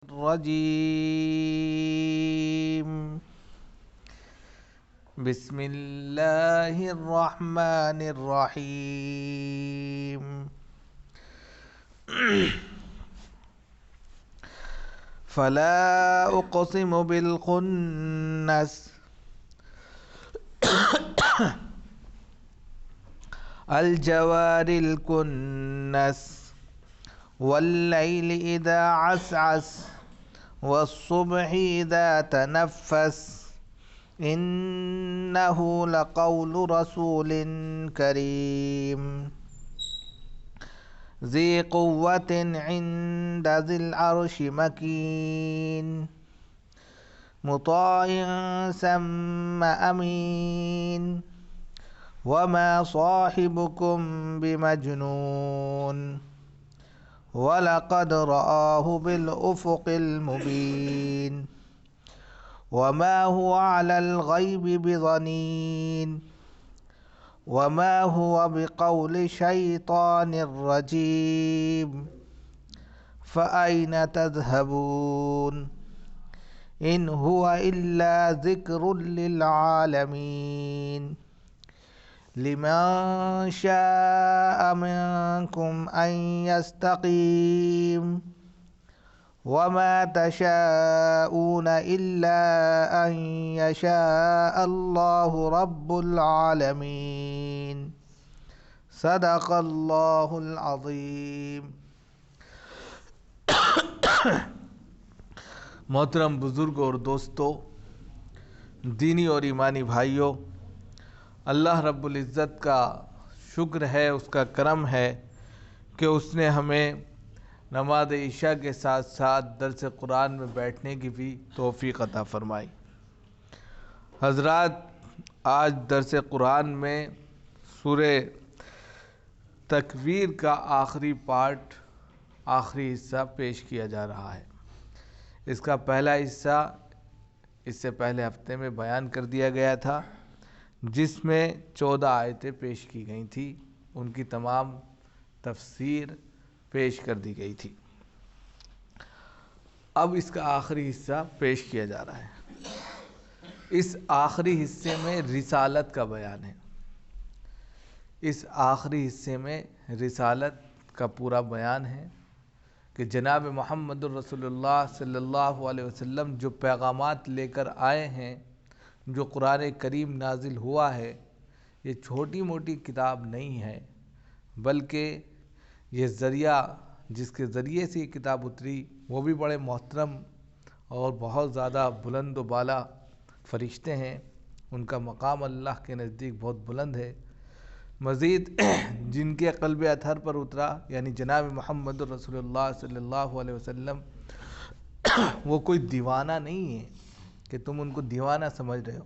الرجيم بسم الله الرحمن الرحيم فلا أقسم بالخنس الجوار الكنس والليل إذا عسعس والصبح إذا تنفس إنه لقول رسول كريم ذي قوة عند ذي العرش مكين مطاع ثم أمين وما صاحبكم بمجنون ولقد رآه بالأفق المبين وما هو على الغيب بضنين وما هو بقول شيطان رجيم فأين تذهبون إن هو إلا ذكر للعالمين لمن شاء منكم أن يستقيم وما تشاءون إلا أن يشاء الله رب العالمين صدق اللہ العظیم۔ محترم بزرگوں اور دوستوں، دینی اور ایمانی بھائیوں، اللہ رب العزت کا شکر ہے، اس کا کرم ہے کہ اس نے ہمیں نماز عشاء کے ساتھ ساتھ درس قرآن میں بیٹھنے کی بھی توفیق عطا فرمائی۔ حضرات، آج درس قرآن میں سورہ تکویر کا آخری پارٹ، آخری حصہ پیش کیا جا رہا ہے۔ اس کا پہلا حصہ اس سے پہلے ہفتے میں بیان کر دیا گیا تھا، جس میں 14 آیتیں پیش کی گئی تھیں، ان کی تمام تفسیر پیش کر دی گئی تھی۔ اب اس کا آخری حصہ پیش کیا جا رہا ہے۔ اس آخری حصے میں رسالت کا بیان ہے۔ اس آخری حصے میں رسالت کا پورا بیان ہے کہ جناب محمد الرسول اللہ صلی اللہ علیہ وسلم جو پیغامات لے کر آئے ہیں، جو قرآن کریم نازل ہوا ہے، یہ چھوٹی موٹی کتاب نہیں ہے، بلکہ یہ ذریعہ جس کے ذریعے سے یہ کتاب اتری وہ بھی بڑے محترم اور بہت زیادہ بلند و بالا فرشتے ہیں، ان کا مقام اللہ کے نزدیک بہت بلند ہے۔ مزید جن کے قلب اطہر پر اترا، یعنی جناب محمد الرسول اللہ صلی اللہ علیہ وسلم، وہ کوئی دیوانہ نہیں ہے کہ تم ان کو دیوانہ سمجھ رہے ہو،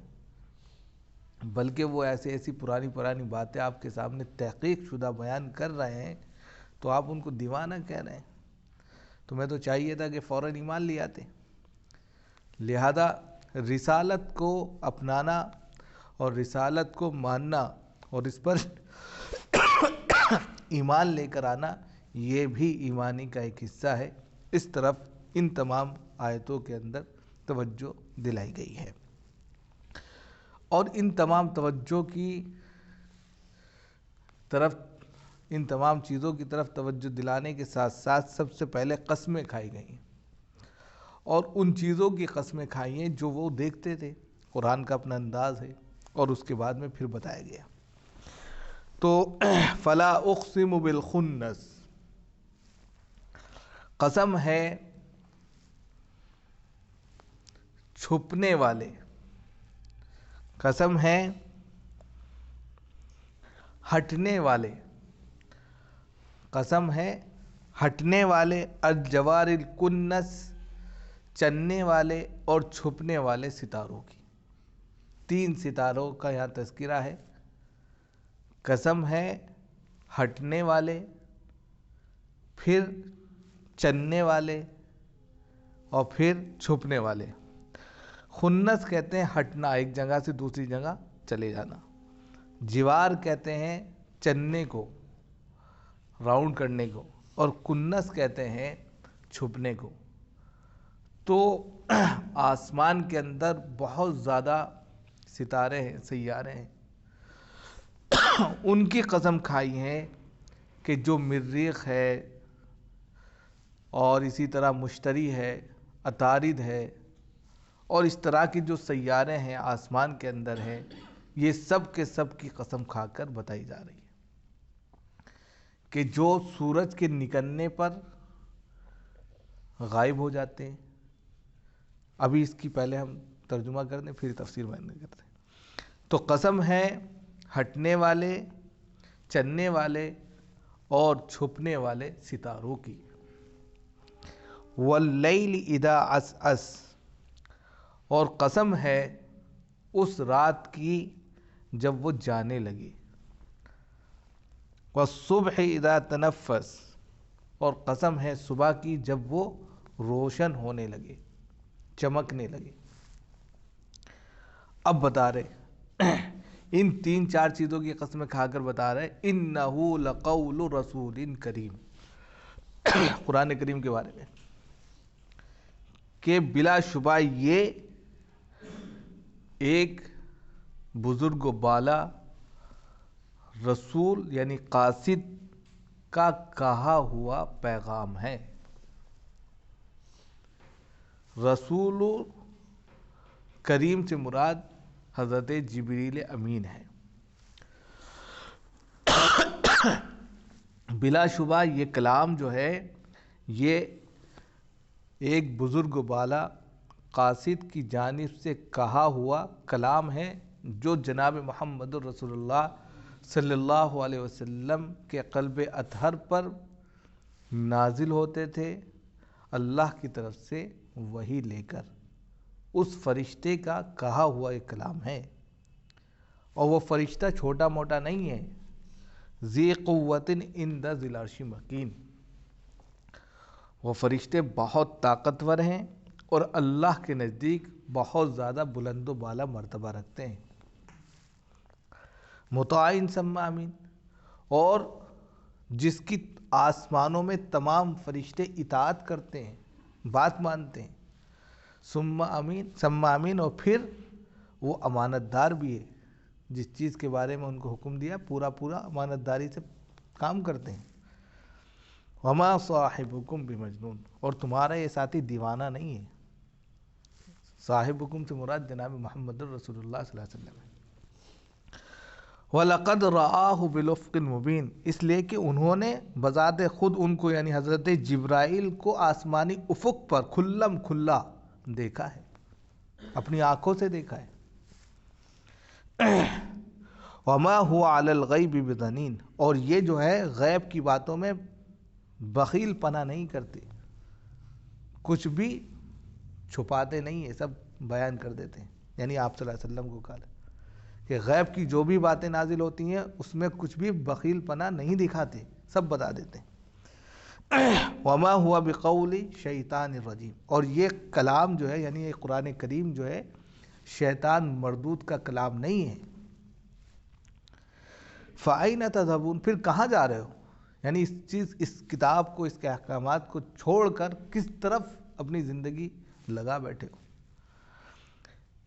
بلکہ وہ ایسی پرانی باتیں آپ کے سامنے تحقیق شدہ بیان کر رہے ہیں، تو آپ ان کو دیوانہ کہہ رہے ہیں۔ تمہیں تو چاہیے تھا کہ فوراً ایمان لے آتے۔ لہذا رسالت کو اپنانا اور رسالت کو ماننا اور اس پر ایمان لے کر آنا، یہ بھی ایمانی کا ایک حصہ ہے۔ اس طرف ان تمام آیتوں کے اندر توجہ دلائی گئی ہے، اور ان تمام توجہ کی طرف، ان تمام چیزوں کی طرف توجہ دلانے کے ساتھ ساتھ سب سے پہلے قسمیں کھائی گئی ہیں، اور ان چیزوں کی قسمیں کھائی ہیں جو وہ دیکھتے تھے۔ قرآن کا اپنا انداز ہے، اور اس کے بعد میں پھر بتایا گیا۔ تو فلا اقسم بالخنس، قسم ہے چھپنے والے، قسم ہے ہٹنے والے، قسم ہے ہٹنے والے، الجوار الکنس، چننے والے اور چھپنے والے ستاروں کی۔ 3 ستاروں کا یہاں تذکرہ ہے۔ قسم ہے ہٹنے والے، پھر چننے والے، اور پھر چھپنے والے۔ خنس کہتے ہیں ہٹنا، ایک جگہ سے دوسری جگہ چلے جانا۔ جوار کہتے ہیں چننے کو، راؤنڈ کرنے کو، اور کنس کہتے ہیں چھپنے کو۔ تو آسمان کے اندر بہت زیادہ ستارے ہیں، سیارے ہیں، ان کی قسم کھائی ہیں کہ جو مریخ ہے اور اسی طرح مشتری ہے، عطارد ہے، اور اس طرح کی جو سیارے ہیں آسمان کے اندر ہیں، یہ سب کے سب کی قسم کھا کر بتائی جا رہی ہے کہ جو سورج کے نکلنے پر غائب ہو جاتے ہیں. ابھی اس کی پہلے ہم ترجمہ کر دیں پھر تفسیر بیان کرتے ہیں. تو قسم ہے ہٹنے والے، چلنے والے اور چھپنے والے ستاروں کی. واللیل اذا عسعس، اور قسم ہے اس رات کی جب وہ جانے لگی. والصبح اذا تنفس، اور قسم ہے صبح کی جب وہ روشن ہونے لگے، چمکنے لگے. اب بتا رہے ان 3-4 چیزوں کی قسمیں کھا کر بتا رہے انہ لقول رسول کریم، قرآن کریم کے بارے میں، کہ بلا شبہ یہ ایک بزرگ و بالا رسول یعنی قاصد کا کہا ہوا پیغام ہے. رسول کریم سے مراد حضرت جبریل امین ہے. بلا شبہ یہ کلام جو ہے یہ ایک بزرگ بالا قاصد کی جانب سے کہا ہوا کلام ہے جو جناب محمد رسول اللہ صلی اللہ علیہ وسلم کے قلب اطہر پر نازل ہوتے تھے اللہ کی طرف سے وحی لے کر. اس فرشتے کا کہا ہوا ایک کلام ہے، اور وہ فرشتہ چھوٹا موٹا نہیں ہے. ذی قوت عند ذی العرش مکین، وہ فرشتے بہت طاقتور ہیں اور اللہ کے نزدیک بہت زیادہ بلند و بالا مرتبہ رکھتے ہیں. مطاع ثم امین، اور جس کی آسمانوں میں تمام فرشتے اطاعت کرتے ہیں، بات مانتے ہیں. ثم امین، اور پھر وہ امانت دار بھی ہے، جس چیز کے بارے میں ان کو حکم دیا پورا امانت داری سے کام کرتے ہیں. وما صاحبکم بمجنون، اور تمہارا یہ ساتھی دیوانہ نہیں ہے. صاحبکم سے مراد جناب محمد رسول اللہ صلی اللہ علیہ وسلم ہے. وَلَقَدْ رَآهُ بِالْأُفْقِ الْمُبِينِ، اس لیے کہ انہوں نے بذات خود ان کو یعنی حضرت جبرائیل کو آسمانی افق پر کھلم کھلا دیکھا ہے، اپنی آنکھوں سے دیکھا ہے. وَمَا هُوَ عَلَى الْغَيْبِ بِضَنِينٍ، اور یہ جو ہے غیب کی باتوں میں بخیل پنا نہیں کرتے، کچھ بھی چھپاتے نہیں ہیں، سب بیان کر دیتے ہیں. یعنی آپ صلی اللہ علیہ وسلم کو کہا کہ غیب کی جو بھی باتیں نازل ہوتی ہیں اس میں کچھ بھی بخیل پنا نہیں دکھاتے، سب بتا دیتے ہیں. وما ہوا بقول شیطان الرجیم، اور یہ کلام جو ہے یعنی یہ قرآن کریم جو ہے شیطان مردود کا کلام نہیں ہے. فَأَيْنَ تَذْهَبُونَ، پھر کہاں جا رہے ہو، یعنی اس کتاب کو، اس کے احکامات کو چھوڑ کر کس طرف اپنی زندگی لگا بیٹھے ہو.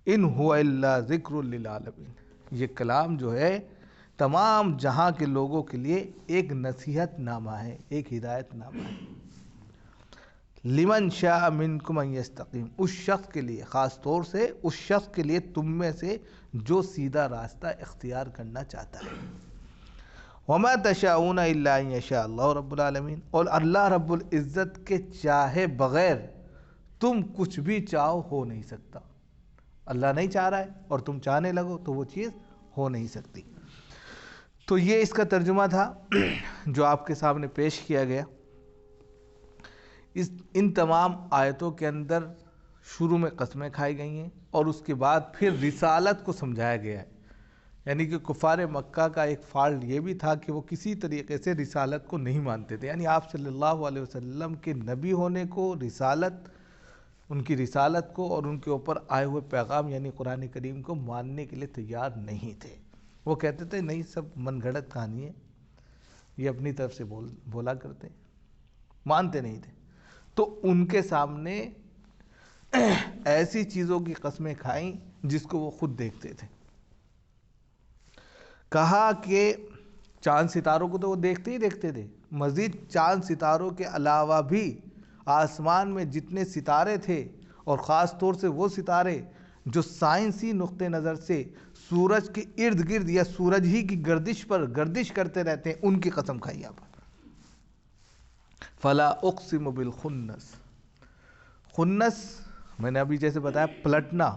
ان هو الا ذکر للعالمین، یہ کلام جو ہے تمام جہاں کے لوگوں کے لیے ایک نصیحت نامہ ہے، ایک ہدایت نامہ ہے. لمن شاء منکم ان یستقیم، اس شخص کے لیے، خاص طور سے اس شخص کے لیے تم میں سے جو سیدھا راستہ اختیار کرنا چاہتا ہے. وما تشاءون الا ان یشاء اللہ رب العالمین، اور اللہ رب العزت کے چاہے بغیر تم کچھ بھی چاہو ہو نہیں سکتا. اللہ نہیں چاہ رہا ہے اور تم چاہنے لگو تو وہ چیز ہو نہیں سکتی. تو یہ اس کا ترجمہ تھا جو آپ کے سامنے پیش کیا گیا. ان تمام آیتوں کے اندر شروع میں قسمیں کھائی گئی ہیں اور اس کے بعد پھر رسالت کو سمجھایا گیا ہے. یعنی کہ کفار مکہ کا ایک فالٹ یہ بھی تھا کہ وہ کسی طریقے سے رسالت کو نہیں مانتے تھے، یعنی آپ صلی اللہ علیہ وسلم کے نبی ہونے کو، رسالت، ان کی رسالت کو اور ان کے اوپر آئے ہوئے پیغام یعنی قرآن کریم کو ماننے کے لیے تیار نہیں تھے. وہ کہتے تھے نہیں سب من گھڑت کہانی ہے، یہ اپنی طرف سے بولا کرتے، مانتے نہیں تھے. تو ان کے سامنے ایسی چیزوں کی قسمیں کھائیں جس کو وہ خود دیکھتے تھے. کہا کہ چاند ستاروں کو تو وہ دیکھتے ہی دیکھتے تھے، مزید چاند ستاروں کے علاوہ بھی آسمان میں جتنے ستارے تھے، اور خاص طور سے وہ ستارے جو سائنسی نقطہ نظر سے سورج کے ارد گرد یا سورج ہی کی گردش پر گردش کرتے رہتے ہیں، ان کی قسم کھائی یہاں پر. فلا اقسم بالخنس. خنس میں نے ابھی جیسے بتایا پلٹنا،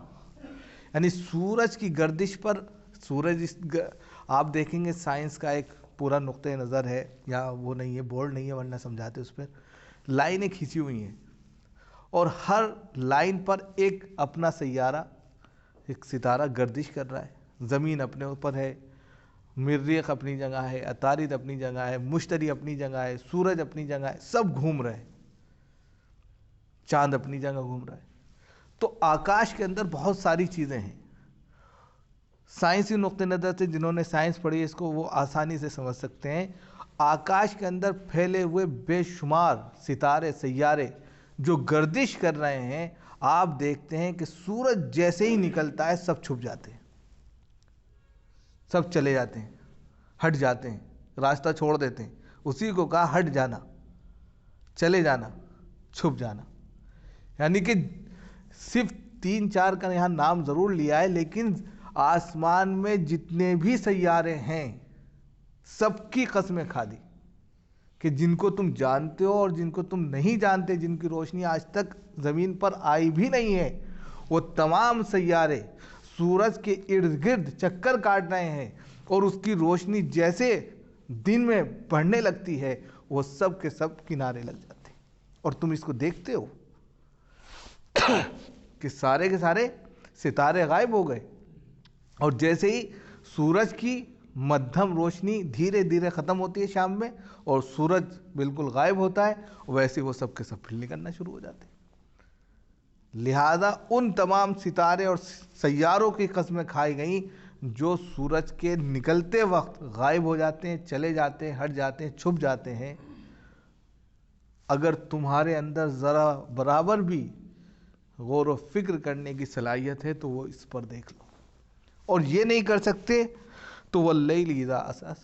یعنی سورج کی گردش پر سورج آپ دیکھیں گے سائنس کا ایک پورا نقطہ نظر ہے، یا وہ نہیں ہے، بورڈ نہیں ہے ورنہ سمجھاتے، اس پر لائنیں کھینچی ہوئی ہیں، اور ہر لائن پر ایک اپنا سیارہ، ایک ستارہ گردش کر رہا ہے. زمین اپنے اوپر ہے، مریخ اپنی جگہ ہے، عطارد اپنی جگہ ہے، مشتری اپنی جگہ ہے، سورج اپنی جگہ ہے، سب گھوم رہے ہیں، چاند اپنی جگہ گھوم رہا ہے. تو آکاش کے اندر بہت ساری چیزیں ہیں. سائنسی نقطہ نظر سے جنہوں نے سائنس پڑھی اس کو وہ آسانی سے سمجھ سکتے ہیں. آکاش کے اندر پھیلے ہوئے بے شمار ستارے سیارے جو گردش کر رہے ہیں، آپ دیکھتے ہیں کہ سورج جیسے ہی نکلتا ہے سب چھپ جاتے ہیں، سب چلے جاتے ہیں، ہٹ جاتے ہیں، راستہ چھوڑ دیتے ہیں. اسی کو کہا ہٹ جانا، چلے جانا، چھپ جانا. یعنی کہ صرف 3-4 کا یہاں نام ضرور لیا ہے، لیکن آسمان میں جتنے بھی سیارے ہیں سب کی قسمیں کھا دی کہ جن کو تم جانتے ہو اور جن کو تم نہیں جانتے، جن کی روشنی آج تک زمین پر آئی بھی نہیں ہے، وہ تمام سیارے سورج کے ارد گرد چکر کاٹ رہے ہیں، اور اس کی روشنی جیسے دن میں بڑھنے لگتی ہے وہ سب کے سب کنارے لگ جاتے ہیں، اور تم اس کو دیکھتے ہو کہ سارے کے سارے ستارے غائب ہو گئے، اور جیسے ہی سورج کی مدھم روشنی دھیرے دھیرے ختم ہوتی ہے شام میں اور سورج بالکل غائب ہوتا ہے، ویسے وہ سب کے سب پھر نکلنا شروع ہو جاتے ہیں. لہذا ان تمام ستارے اور سیاروں کی قسمیں کھائی گئیں جو سورج کے نکلتے وقت غائب ہو جاتے ہیں، چلے جاتے ہیں، ہٹ جاتے ہیں، چھپ جاتے ہیں. اگر تمہارے اندر ذرا برابر بھی غور و فکر کرنے کی صلاحیت ہے تو وہ اس پر دیکھ لو، اور یہ نہیں کر سکتے تو واللیل اذا عسعس.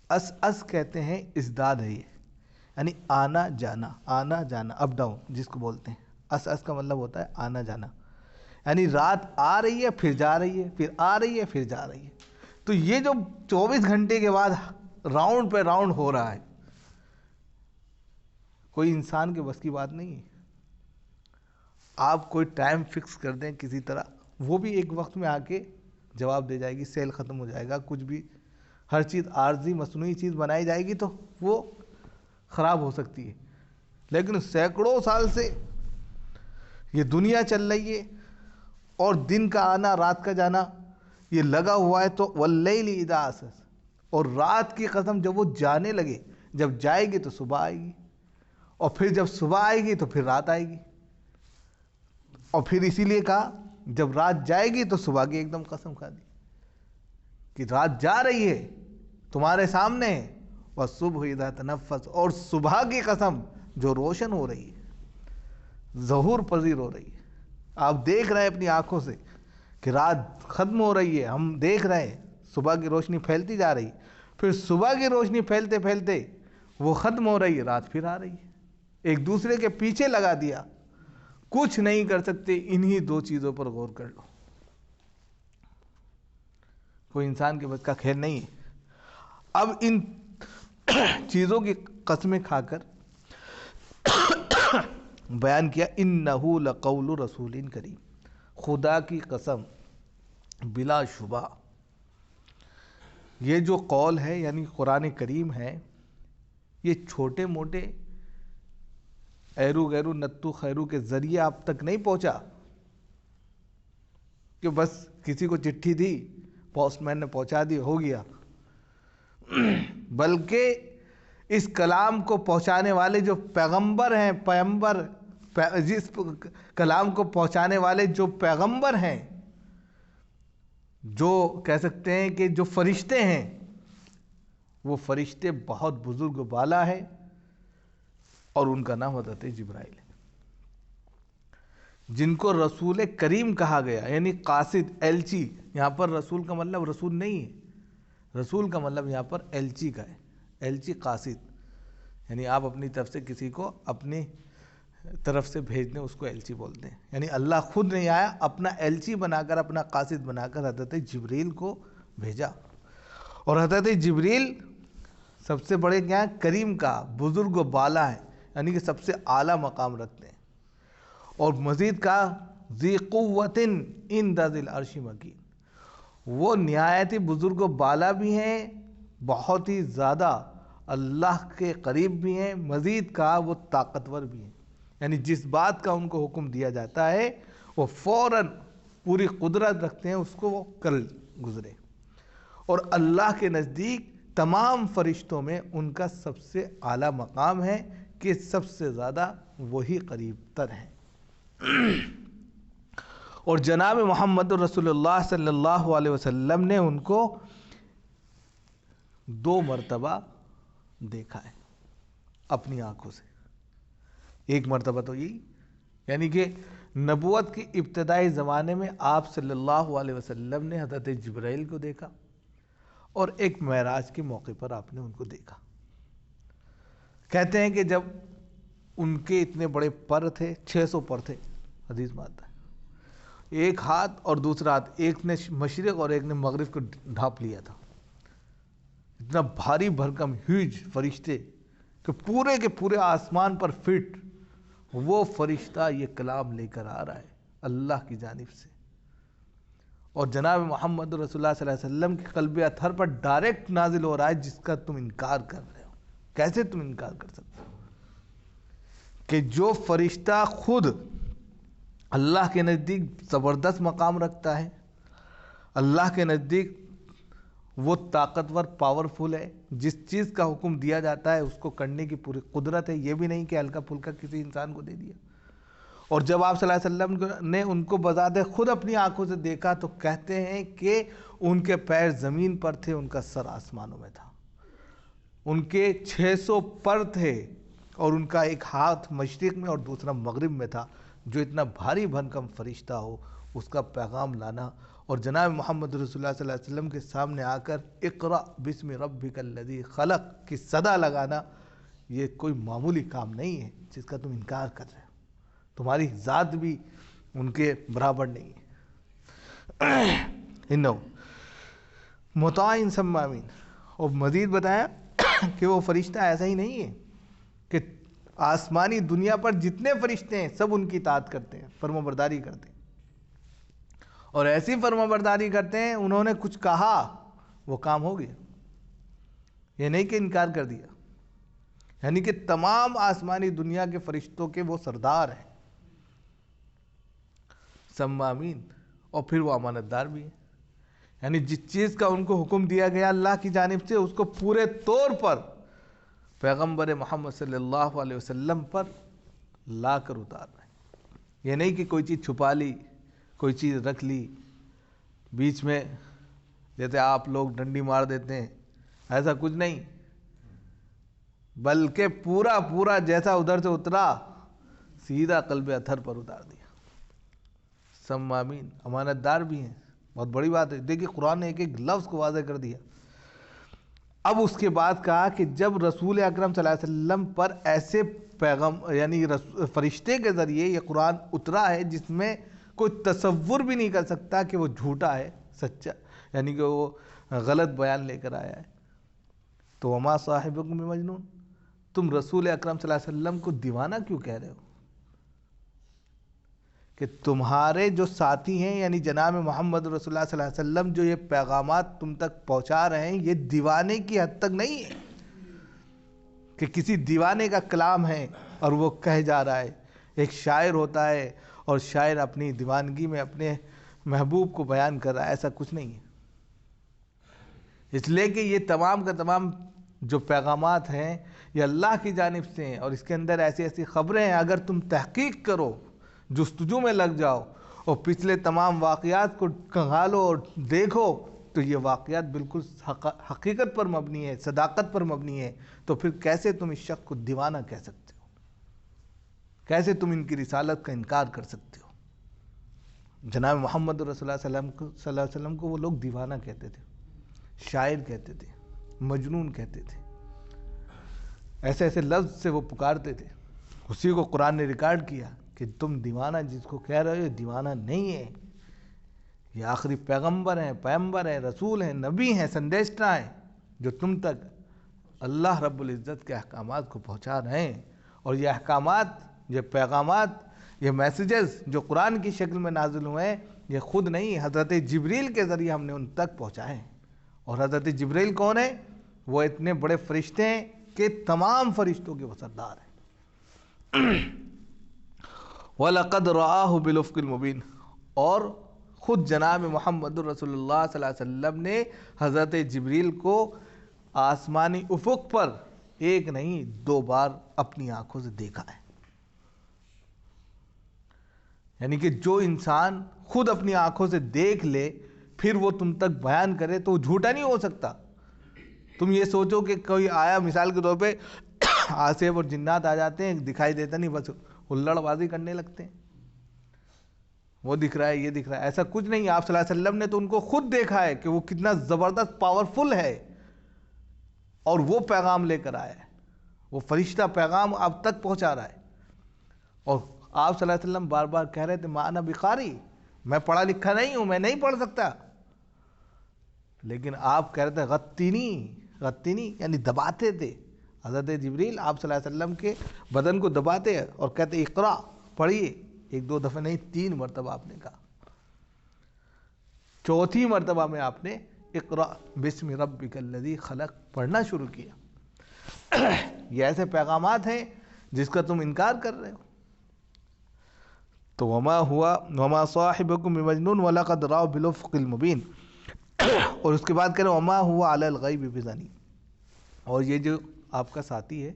عسعس کہتے ہیں ازداد ہے یہ، یعنی آنا جانا، آنا جانا، اپ ڈاؤن جس کو بولتے ہیں. عسعس کا مطلب ہوتا ہے آنا جانا، یعنی رات آ رہی ہے پھر جا رہی ہے، پھر آ رہی ہے پھر جا رہی ہے. تو یہ جو 24 گھنٹے کے بعد راؤنڈ پہ راؤنڈ ہو رہا ہے، کوئی انسان کے بس کی بات نہیں ہے. آپ کوئی ٹائم فکس کر دیں کسی طرح، وہ بھی ایک وقت میں آ کے جواب دے جائے گی، سیل ختم ہو جائے گا، کچھ بھی ہر چیز عارضی مصنوعی چیز بنائی جائے گی تو وہ خراب ہو سکتی ہے. لیکن سینکڑوں سال سے یہ دنیا چل رہی ہے، اور دن کا آنا رات کا جانا یہ لگا ہوا ہے. تو واللیل اذا عسعس، اور رات کی قسم جب وہ جانے لگے، جب جائے گی تو صبح آئے گی، اور پھر جب صبح آئے گی تو پھر رات آئے گی. اور پھر اسی لیے کہا جب رات جائے گی تو صبح کی ایک دم قسم کھا دی کہ رات جا رہی ہے تمہارے سامنے. والصبح اذا تنفس، اور صبح کی قسم جو روشن ہو رہی ہے، ظہور پذیر ہو رہی ہے. آپ دیکھ رہے ہیں اپنی آنکھوں سے کہ رات ختم ہو رہی ہے، ہم دیکھ رہے ہیں صبح کی روشنی پھیلتی جا رہی ہے، پھر صبح کی روشنی پھیلتے پھیلتے وہ ختم ہو رہی ہے، رات پھر آ رہی ہے. ایک دوسرے کے پیچھے لگا دیا. کچھ نہیں کر سکتے، انہی 2 چیزوں پر غور کر لو. کوئی انسان کے بس کا کھیل نہیں ہے. اب ان چیزوں کی قسمیں کھا کر بیان کیا انہو لقول رسول کریم، خدا کی قسم بلا شبہ یہ جو قول ہے یعنی قرآن کریم ہے، یہ چھوٹے موٹے ایرو غیرو نتو خیرو کے ذریعے آپ تک نہیں پہنچا کہ بس کسی کو چٹھی دی، پوسٹ مین نے پہنچا دی، ہو گیا. بلکہ اس کلام کو پہنچانے والے جو پیغمبر ہیں، جس کلام کو پہنچانے والے جو پیغمبر ہیں، جو کہہ سکتے ہیں کہ جو فرشتے ہیں، وہ فرشتے بہت بزرگ و بالا ہے، اور ان کا نام حضرت جبرائیل ہے. جن کو رسول کریم کہا گیا، یعنی قاصد، ایلچی. یہاں پر رسول کا مطلب رسول نہیں ہے، رسول کا مطلب یہاں پر ایلچی کا ہے. ایلچی قاصد، یعنی آپ اپنی طرف سے کسی کو اپنی طرف سے بھیجنے، اس کو ایلچی بولتے ہیں. یعنی اللہ خود نہیں آیا، اپنا ایلچی بنا کر، اپنا قاصد بنا کر حضرت جبریل کو بھیجا. اور حضرت جبریل سب سے بڑے کیا ہیں؟ کریم کا، بزرگ و بالا ہے، یعنی کہ سب سے اعلیٰ مقام رکھتے ہیں. اور مزید کا ذی قوت عند ذی العرش مکین، وہ نہایت ہی بزرگ و بالا بھی ہیں، بہت ہی زیادہ اللہ کے قریب بھی ہیں. مزید کا وہ طاقتور بھی ہیں، یعنی جس بات کا ان کو حکم دیا جاتا ہے وہ فوراً پوری قدرت رکھتے ہیں اس کو وہ کر گزرے. اور اللہ کے نزدیک تمام فرشتوں میں ان کا سب سے اعلیٰ مقام ہے کہ سب سے زیادہ وہی قریب تر ہیں. اور جناب محمد رسول اللہ صلی اللہ علیہ وسلم نے ان کو 2 مرتبہ دیکھا ہے اپنی آنکھوں سے. ایک مرتبہ تو یہی، یعنی کہ نبوت کی ابتدائی زمانے میں آپ صلی اللہ علیہ وسلم نے حضرت جبرائیل کو دیکھا، اور ایک معراج کے موقع پر آپ نے ان کو دیکھا. کہتے ہیں کہ جب ان کے اتنے بڑے پر تھے، 600 پر تھے، حدیث میں آتا ہے، ایک ہاتھ اور دوسرا ہاتھ، ایک نے مشرق اور ایک نے مغرب کو ڈھانپ لیا تھا. اتنا بھاری بھرکم ہیوج فرشتے کہ پورے کے پورے آسمان پر فٹ وہ فرشتہ یہ کلام لے کر آ رہا ہے اللہ کی جانب سے. اور جناب محمد رسول اللہ صلی اللہ علیہ وسلم کے قلب اطہر پر ڈائریکٹ نازل ہو رہا ہے، جس کا تم انکار کر رہے ہو. کیسے تم انکار کر سکتے ہو کہ جو فرشتہ خود اللہ کے نزدیک زبردست مقام رکھتا ہے، اللہ کے نزدیک وہ طاقتور، پاورفل ہے، جس چیز کا حکم دیا جاتا ہے اس کو کرنے کی پوری قدرت ہے. یہ بھی نہیں کہ ہلکا پھلکا کسی انسان کو دے دیا. اور جب آپ صلی اللہ علیہ وسلم نے ان کو بذات خود اپنی آنکھوں سے دیکھا تو کہتے ہیں کہ ان کے پیر زمین پر تھے، ان کا سر آسمانوں میں تھا. ان کے 600 پر تھے اور ان کا ایک ہاتھ مشرق میں اور دوسرا مغرب میں تھا. جو اتنا بھاری بھرکم فرشتہ ہو، اس کا پیغام لانا اور جناب محمد رسول اللہ صلی اللہ علیہ وسلم کے سامنے آ کر اقرأ بسم ربک الذی خلق کی صدا لگانا، یہ کوئی معمولی کام نہیں ہے جس کا تم انکار کر رہے ہو. تمہاری ذات بھی ان کے برابر نہیں ہے. انہو مطاع ثم امین. اور مزید بتایا کہ وہ فرشتہ ایسا ہی نہیں ہے کہ آسمانی دنیا پر جتنے فرشتے ہیں سب ان کی اطاعت کرتے ہیں، فرما برداری کرتے ہیں، اور ایسی فرما برداری کرتے ہیں انہوں نے کچھ کہا وہ کام ہو گیا. یہ نہیں کہ انکار کر دیا، یعنی کہ تمام آسمانی دنیا کے فرشتوں کے وہ سردار ہیں. ثم امین. اور پھر وہ امانت دار بھی ہیں، یعنی جس چیز کا ان کو حکم دیا گیا اللہ کی جانب سے اس کو پورے طور پر پیغمبر محمد صلی اللہ علیہ وسلم پر لا کر اتار رہے ہیں. یہ نہیں کہ کوئی چیز چھپا لی، کوئی چیز رکھ لی بیچ میں، جیسے آپ لوگ ڈنڈی مار دیتے ہیں، ایسا کچھ نہیں، بلکہ پورا جیسا ادھر سے اترا سیدھا قلب اطہر پر اتار دیا. ثم امین. امانت دار بھی ہیں، بہت بڑی بات ہے. دیکھیے قرآن نے ایک ایک لفظ کو واضح کر دیا. اب اس کے بعد کہا کہ جب رسول اکرم صلی اللہ علیہ وسلم پر ایسے پیغام یعنی فرشتے کے ذریعے یہ قرآن اترا ہے جس میں کوئی تصور بھی نہیں کر سکتا کہ وہ جھوٹا ہے، سچا، یعنی کہ وہ غلط بیان لے کر آیا ہے، تو وما صاحبکم بمجنون. تم رسول اکرم صلی اللہ علیہ وسلم کو دیوانہ کیوں کہہ رہے ہو؟ کہ تمہارے جو ساتھی ہیں یعنی جناب محمد رسول اللہ صلی اللہ علیہ وسلم جو یہ پیغامات تم تک پہنچا رہے ہیں، یہ دیوانے کی حد تک نہیں ہے کہ کسی دیوانے کا کلام ہے اور وہ کہہ جا رہا ہے. ایک شاعر ہوتا ہے اور شاعر اپنی دیوانگی میں اپنے محبوب کو بیان کر رہا ہے، ایسا کچھ نہیں ہے. اس لیے کہ یہ تمام کا تمام جو پیغامات ہیں یہ اللہ کی جانب سے ہیں، اور اس کے اندر ایسی ایسی خبریں ہیں، اگر تم تحقیق کرو، جستجو میں لگ جاؤ اور پچھلے تمام واقعات کو کھنگالو اور دیکھو تو یہ واقعات بالکل حقیقت پر مبنی ہے، صداقت پر مبنی ہے. تو پھر کیسے تم اس شخص کو دیوانہ کہہ سکتے ہو؟ کیسے تم ان کی رسالت کا انکار کر سکتے ہو؟ جناب محمد رسول اللہ صلی اللہ علیہ وسلم کو وہ لوگ دیوانہ کہتے تھے، شاعر کہتے تھے، مجنون کہتے تھے، ایسے ایسے لفظ سے وہ پکارتے تھے. اسی کو قرآن نے ریکارڈ کیا کہ تم دیوانہ جس کو کہہ رہے ہو دیوانہ نہیں ہے، یہ آخری پیغمبر ہیں، رسول ہیں، نبی ہیں، سندیشٹا ہیں، جو تم تک اللہ رب العزت کے احکامات کو پہنچا رہے ہیں. اور یہ احکامات، یہ پیغامات، یہ میسیجز جو قرآن کی شکل میں نازل ہوئے ہیں، یہ خود نہیں، حضرت جبریل کے ذریعے ہم نے ان تک پہنچائے ہیں. اور حضرت جبریل کون ہے؟ وہ اتنے بڑے فرشتے ہیں کہ تمام فرشتوں کے وہ سردار ہیں. وَلَقَدْ رَآهُ بِالْأُفْقِ الْمُبِينِ. اور خود جناب محمد رسول اللہ صلی اللہ علیہ وسلم نے حضرت جبریل کو آسمانی افق پر ایک نہیں 2 بار اپنی آنکھوں سے دیکھا ہے. یعنی کہ جو انسان خود اپنی آنکھوں سے دیکھ لے پھر وہ تم تک بیان کرے تو وہ جھوٹا نہیں ہو سکتا. تم یہ سوچو کہ کوئی آیا، مثال کے طور پہ آصف اور جنات آ جاتے ہیں، دکھائی دیتا نہیں، بس ہلڑ بازی کرنے لگتے ہیں، وہ دکھ رہا ہے، یہ دکھ رہا ہے. ایسا کچھ نہیں. آپ صلی اللہ علیہ وسلم نے تو ان کو خود دیکھا ہے کہ وہ کتنا زبردست پاورفل ہے، اور وہ پیغام لے کر آیا ہے، وہ فرشتہ پیغام آپ تک پہنچا رہا ہے. اور آپ صلی اللہ علیہ وسلم بار بار کہہ رہے تھے مَا أَنَا بِقَارِئ، میں پڑھا لکھا نہیں ہوں، میں نہیں پڑھ سکتا. لیکن آپ کہہ رہے تھے غطینی یعنی دباتے تھے. حضرت جبریل آپ صلی اللہ علیہ وسلم کے بدن کو دباتے اور کہتے اقرا، پڑھیے. 1-2 دفعہ نہیں، 3 مرتبہ آپ نے کہا. 4تھی مرتبہ میں آپ نے اقرا بسم ربک الذی خلق پڑھنا شروع کیا. یہ ایسے پیغامات ہیں جس کا تم انکار کر رہے ہو. تو وما صاحبکم بمجنون ولقد رآہ بالافق المبین. اور اس کے بعد کہہ رہے وما هو علی الغیب بضنین. اور یہ جو آپ کا ساتھی ہے،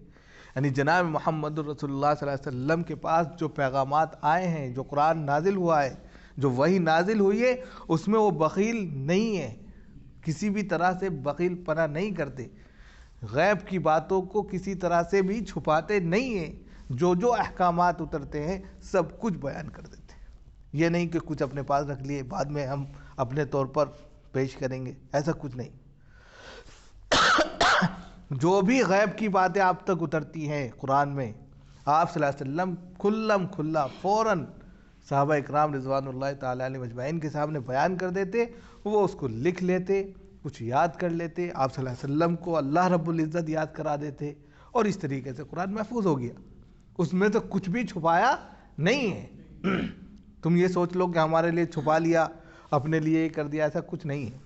یعنی جناب محمد رسول اللہ صلی اللہ علیہ وسلم کے پاس جو پیغامات آئے ہیں، جو قرآن نازل ہوا ہے، جو وحی نازل ہوئی ہے، اس میں وہ بخیل نہیں ہے، کسی بھی طرح سے بخیل پنا نہیں کرتے، غیب کی باتوں کو کسی طرح سے بھی چھپاتے نہیں ہیں. جو احکامات اترتے ہیں سب کچھ بیان کر دیتے ہیں. یہ نہیں کہ کچھ اپنے پاس رکھ لیے بعد میں ہم اپنے طور پر پیش کریں گے، ایسا کچھ نہیں. جو بھی غیب کی باتیں آپ تک اترتی ہیں قرآن میں، آپ صلی اللہ علیہ وسلم کھلا فوراً صحابہ اکرام رضوان اللہ تعالیٰ علیہ مجمعین کے سامنے بیان کر دیتے. وہ اس کو لکھ لیتے، کچھ یاد کر لیتے، آپ صلی اللہ علیہ وسلم کو اللہ رب العزت یاد کرا دیتے، اور اس طریقے سے قرآن محفوظ ہو گیا. اس میں تو کچھ بھی چھپایا نہیں ہے. تم یہ سوچ لو کہ ہمارے لیے چھپا لیا، اپنے لیے یہ کر دیا، ایسا کچھ نہیں ہے.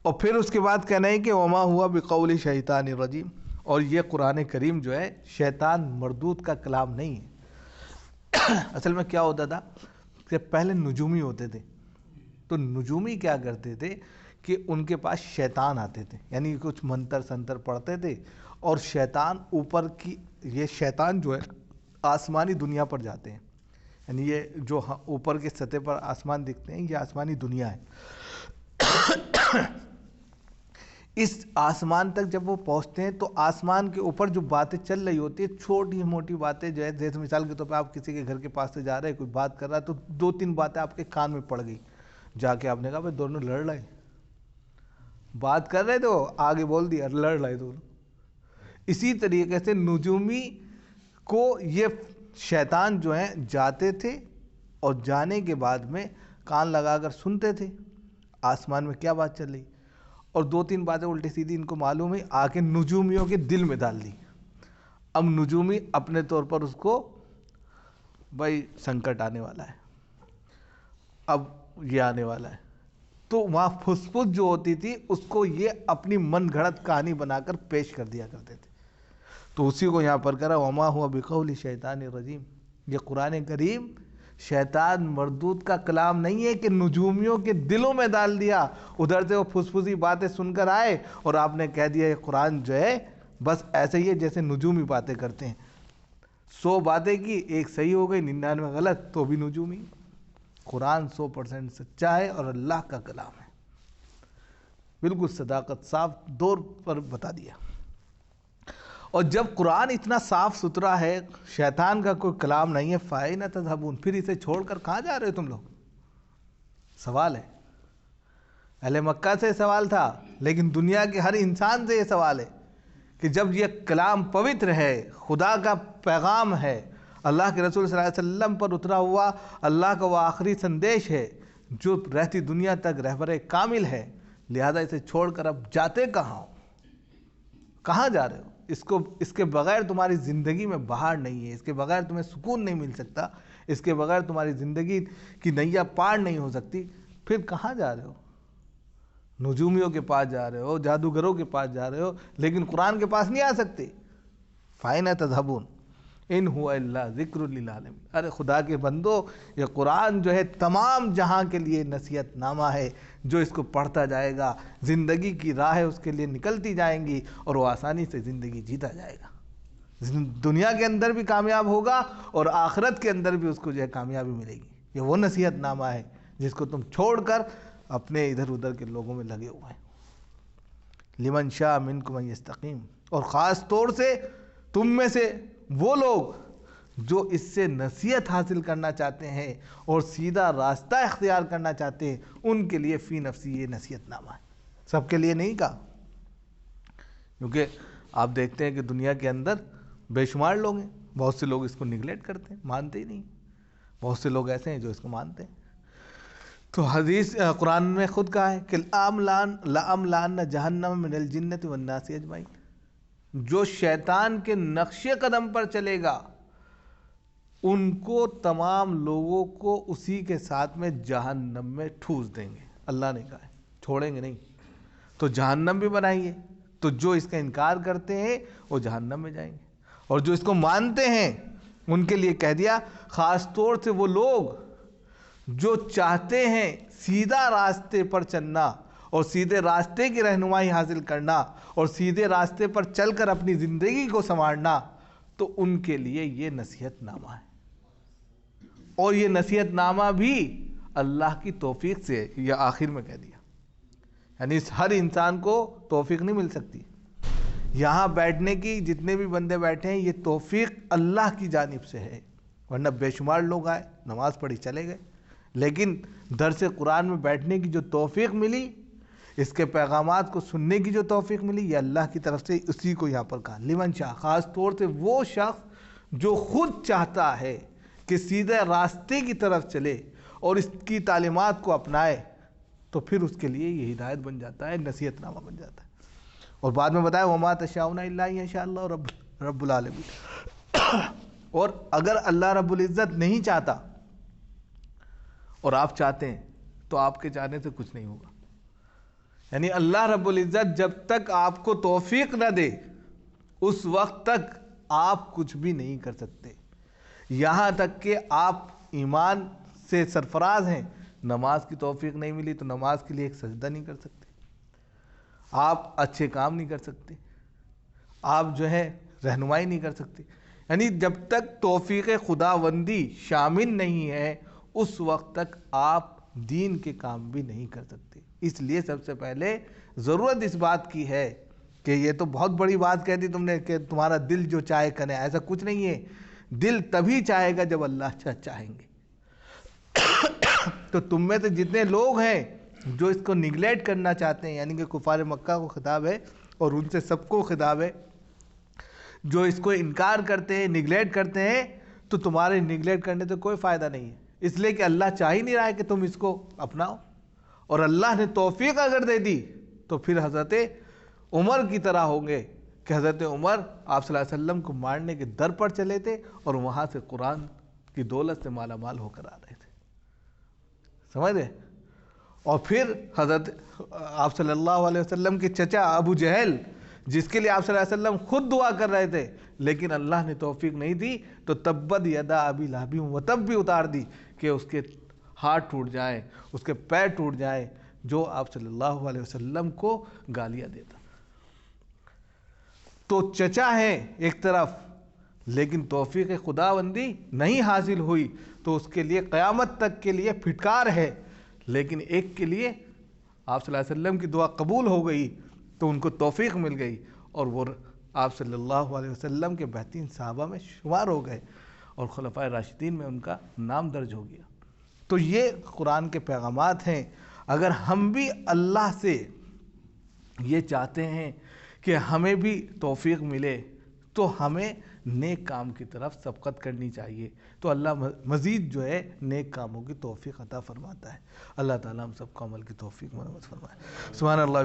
اور پھر اس کے بعد کہنا ہے کہ وما ہوا بقول شیطان الرجیم. اور یہ قرآن کریم جو ہے شیطان مردود کا کلام نہیں ہے. اصل میں کیا ہوتا تھا کہ پہلے نجومی ہوتے تھے، تو نجومی کیا کرتے تھے کہ ان کے پاس شیطان آتے تھے، یعنی کچھ منتر سنتر پڑھتے تھے، اور شیطان اوپر کی، یہ شیطان جو ہے آسمانی دنیا پر جاتے ہیں، یعنی یہ جو اوپر کے سطح پر آسمان دکھتے ہیں یہ آسمانی دنیا ہے. اس آسمان تک جب وہ پہنچتے ہیں تو آسمان کے اوپر جو باتیں چل رہی ہوتی ہیں، چھوٹی موٹی باتیں جو ہے، جیسے مثال کے طور پہ آپ کسی کے گھر کے پاس سے جا رہے ہیں، کوئی بات کر رہا ہے تو 2-3 باتیں آپ کے کان میں پڑ گئی، جا کے آپ نے کہا بھائی دونوں لڑ رہے ہیں، بات کر رہے تو آگے بول دیا لڑ رہے دونوں. اسی طریقے سے نجومی کو یہ شیطان جو ہیں جاتے تھے، اور جانے کے بعد میں کان لگا کر سنتے تھے آسمان میں کیا بات چل رہی، اور 2-3 باتیں الٹی سیدھی ان کو معلوم ہے، آ کے نجومیوں کے دل میں ڈال دی. اب نجومی اپنے طور پر اس کو بھائی سنکٹ آنے والا ہے، اب یہ آنے والا ہے، تو وہاں پھس پھس جو ہوتی تھی اس کو یہ اپنی من گھڑت کہانی بنا کر پیش کر دیا کرتے تھے. تو اسی کو یہاں پر کرا وما ہوا بقول شیطان الرجیم. یہ قرآن کریم شیطان مردود کا کلام نہیں ہے کہ نجومیوں کے دلوں میں ڈال دیا، ادھر سے وہ پھسپھسی باتیں سن کر آئے اور آپ نے کہہ دیا یہ قرآن جو ہے بس ایسے ہی ہے جیسے نجومی باتیں کرتے ہیں. 100 باتیں کی، 1 صحیح ہو گئی، 99 غلط، تو بھی نجومی. قرآن 100% سچا ہے اور اللہ کا کلام ہے، بالکل صداقت صاف طور پر بتا دیا. اور جب قرآن اتنا صاف ستھرا ہے، شیطان کا کوئی کلام نہیں ہے، فَأَيْنَ تَذْهَبُونَ، پھر اسے چھوڑ کر کہاں جا رہے ہو تم لوگ؟ سوال ہے، اہل مکہ سے سوال تھا، لیکن دنیا کے ہر انسان سے یہ سوال ہے کہ جب یہ کلام پوتر ہے، خدا کا پیغام ہے، اللہ کے رسول صلی اللہ علیہ وسلم پر اترا ہوا اللہ کا وہ آخری سندیش ہے جو رہتی دنیا تک رہبر کامل ہے، لہذا اسے چھوڑ کر اب جاتے کہاں ہو؟ کہاں جا رہے ہو؟ اس کے بغیر تمہاری زندگی میں بہار نہیں ہے، اس کے بغیر تمہیں سکون نہیں مل سکتا، اس کے بغیر تمہاری زندگی کی نیا پار نہیں ہو سکتی، پھر کہاں جا رہے ہو؟ نجومیوں کے پاس جا رہے ہو، جادوگروں کے پاس جا رہے ہو، لیکن قرآن کے پاس نہیں آ سکتے۔ فَأَيْنَ تَذْهَبُونَ إِنْ هُوَ إِلَّا ذِكْرٌ لِلْعَالَمِينَ۔ ارے خدا کے بندو، یہ قرآن جو ہے تمام جہاں کے لیے نصیحت نامہ ہے، جو اس کو پڑھتا جائے گا زندگی کی راہیں اس کے لیے نکلتی جائیں گی اور وہ آسانی سے زندگی جیتا جائے گا، دنیا کے اندر بھی کامیاب ہوگا اور آخرت کے اندر بھی اس کو جو ہے کامیابی ملے گی۔ یہ وہ نصیحت نامہ ہے جس کو تم چھوڑ کر اپنے ادھر ادھر کے لوگوں میں لگے ہوئے ہیں۔ لمن شاء منکم ان یستقیم، اور خاص طور سے تم میں سے وہ لوگ جو اس سے نصیحت حاصل کرنا چاہتے ہیں اور سیدھا راستہ اختیار کرنا چاہتے ہیں، ان کے لیے فی نفسی یہ نصیحت نامہ ہے، سب کے لیے نہیں کہا، کیونکہ آپ دیکھتے ہیں کہ دنیا کے اندر بے شمار لوگ ہیں، بہت سے لوگ اس کو نگلیکٹ کرتے ہیں، مانتے ہی نہیں، بہت سے لوگ ایسے ہیں جو اس کو مانتے ہیں۔ تو حدیث قرآن میں خود کہا ہے کہ لَأَمْلَأَنَّ جَهَنَّمَ مِنَ الْجِنَّةِ وَالنَّاسِ أَجْمَعِينَ، جو شیطان کے نقش قدم پر چلے گا ان کو تمام لوگوں کو اسی کے ساتھ میں جہنم میں ٹھوس دیں گے۔ اللہ نے کہا ہے چھوڑیں گے نہیں، تو جہنم بھی بنائیں گے، تو جو اس کا انکار کرتے ہیں وہ جہنم میں جائیں گے، اور جو اس کو مانتے ہیں ان کے لیے کہہ دیا خاص طور سے وہ لوگ جو چاہتے ہیں سیدھا راستے پر چلنا اور سیدھے راستے کی رہنمائی حاصل کرنا اور سیدھے راستے پر چل کر اپنی زندگی کو سنوارنا، تو ان کے لیے یہ نصیحت نامہ ہے، اور یہ نصیحت نامہ بھی اللہ کی توفیق سے، یہ آخر میں کہہ دیا، یعنی ہر انسان کو توفیق نہیں مل سکتی۔ یہاں بیٹھنے کی جتنے بھی بندے بیٹھے ہیں یہ توفیق اللہ کی جانب سے ہے، ورنہ بے شمار لوگ آئے، نماز پڑھی چلے گئے، لیکن درس قرآن میں بیٹھنے کی جو توفیق ملی، اس کے پیغامات کو سننے کی جو توفیق ملی، یہ اللہ کی طرف سے، اسی کو یہاں پر کہا لمن شاء، خاص طور سے وہ شخص جو خود چاہتا ہے کہ سیدھے راستے کی طرف چلے اور اس کی تعلیمات کو اپنائے، تو پھر اس کے لیے یہ ہدایت بن جاتا ہے، نصیحت نامہ بن جاتا ہے۔ اور بعد میں بتایا وَمَا تَشَاءُونَ إِلَّا أَن يَشَاءَ اللَّهُ رب العالمین، اور اگر اللہ رب العزت نہیں چاہتا اور آپ چاہتے ہیں تو آپ کے چاہنے سے کچھ نہیں ہوگا، یعنی اللہ رب العزت جب تک آپ کو توفیق نہ دے اس وقت تک آپ کچھ بھی نہیں کر سکتے، یہاں تک کہ آپ ایمان سے سرفراز ہیں، نماز کی توفیق نہیں ملی تو نماز کے لیے ایک سجدہ نہیں کر سکتے، آپ اچھے کام نہیں کر سکتے، آپ جو ہے رہنمائی نہیں کر سکتے، یعنی جب تک توفیق خداوندی شامل نہیں ہے اس وقت تک آپ دین کے کام بھی نہیں کر سکتے۔ اس لیے سب سے پہلے ضرورت اس بات کی ہے کہ یہ تو بہت بڑی بات کہہ دی تم نے کہ تمہارا دل جو چاہے کرے، ایسا کچھ نہیں ہے، دل تبھی چاہے گا جب اللہ چاہیں گے۔ تو تم میں سے جتنے لوگ ہیں جو اس کو نگلیکٹ کرنا چاہتے ہیں، یعنی کہ کفار مکہ کو خطاب ہے اور ان سے سب کو خطاب ہے، جو اس کو انکار کرتے ہیں، نگلیکٹ کرتے ہیں، تو تمہارے نگلیکٹ کرنے سے کوئی فائدہ نہیں ہے، اس لیے کہ اللہ چاہ ہی نہیں رہا ہے کہ تم اس کو اپناؤ، اور اللہ نے توفیق اگر دے دی تو پھر حضرت عمر کی طرح ہوں گے کہ حضرت عمر آپ صلی اللہ علیہ وسلم کو مارنے کے در پر چلے تھے اور وہاں سے قرآن کی دولت سے مالا مال ہو کر آ رہے تھے، سمجھ رہے؟ اور پھر حضرت آپ صلی اللہ علیہ وسلم کے چچا ابو جہل، جس کے لیے آپ صلی اللہ علیہ وسلم خود دعا کر رہے تھے لیکن اللہ نے توفیق نہیں دی، تو تبت یدا ابی لہب وتب بھی اتار دی کہ اس کے ہاتھ ٹوٹ جائیں، اس کے پیر ٹوٹ جائیں، جو آپ صلی اللہ علیہ وسلم کو گالیاں دیتا۔ تو چچا ہے ایک طرف، لیکن توفیق خداوندی نہیں حاصل ہوئی تو اس کے لیے قیامت تک کے لیے پھٹکار ہے، لیکن ایک کے لیے آپ صلی اللہ علیہ وسلم کی دعا قبول ہو گئی تو ان کو توفیق مل گئی اور وہ آپ صلی اللہ علیہ وسلم کے بہترین صحابہ میں شمار ہو گئے اور خلفائے راشدین میں ان کا نام درج ہو گیا۔ تو یہ قرآن کے پیغامات ہیں۔ اگر ہم بھی اللہ سے یہ چاہتے ہیں کہ ہمیں بھی توفیق ملے تو ہمیں نیک کام کی طرف سبقت کرنی چاہیے، تو اللہ مزید جو ہے نیک کاموں کی توفیق عطا فرماتا ہے۔ اللہ تعالیٰ ہم سب کو عمل کی توفیق مرحمت فرمائے۔ سبحان اللہ۔